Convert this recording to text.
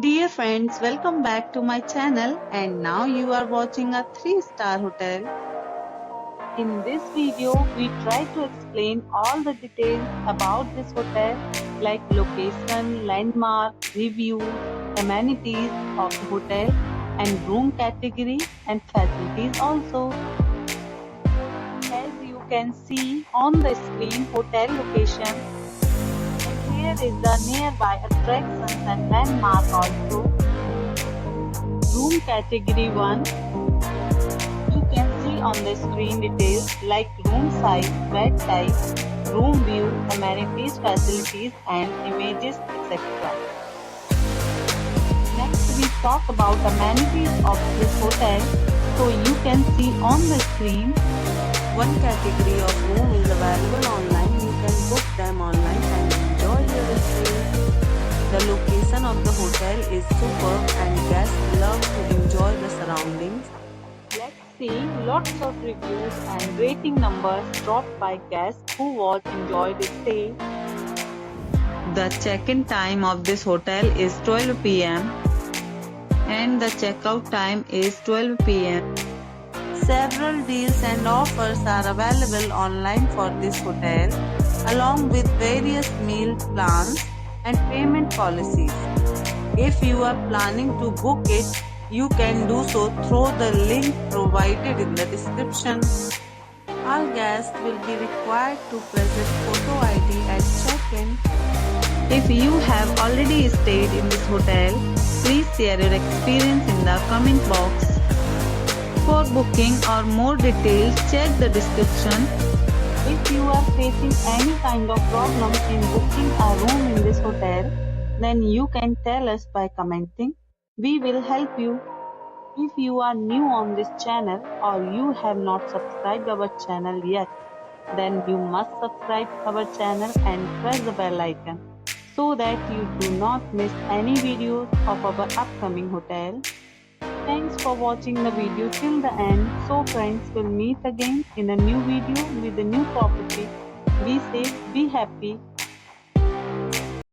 Dear friends, welcome back to my channel and now you are watching a 3-star hotel. In this video, we try to explain all the details about this hotel like location, landmark, reviews, amenities of the hotel and room category and facilities also. As you can see on the screen, hotel location. Here is the nearby attractions and landmark also. Room category 1. You can see on the screen details like room size, bed type, room view, amenities, facilities and images etc. Next we talk about amenities of this hotel. So you can see on the screen, one category of room is available online. You can book them online and enjoy your stay. The location of the hotel is superb and guests love to enjoy the surroundings. Let's see lots of reviews and rating numbers dropped by guests who enjoyed the stay. The check-in time of this hotel is 12 p.m. and the checkout time is 12 p.m. Several deals and offers are available online for this hotel, along with various meal plans and payment policies. If you are planning to book it, you can do so through the link provided in the description. All guests will be required to present photo ID at check-in. If you have already stayed in this hotel, please share your experience in the comment box. For booking or more details, check the description. If you are facing any kind of problem in booking a room in this hotel, then you can tell us by commenting. We will help you. If you are new on this channel or you have not subscribed our channel yet, then you must subscribe our channel and press the bell icon so that you do not miss any videos of our upcoming hotel. Thanks for watching the video till the end. So friends, will meet again in a new video with a new property. Be safe, be happy.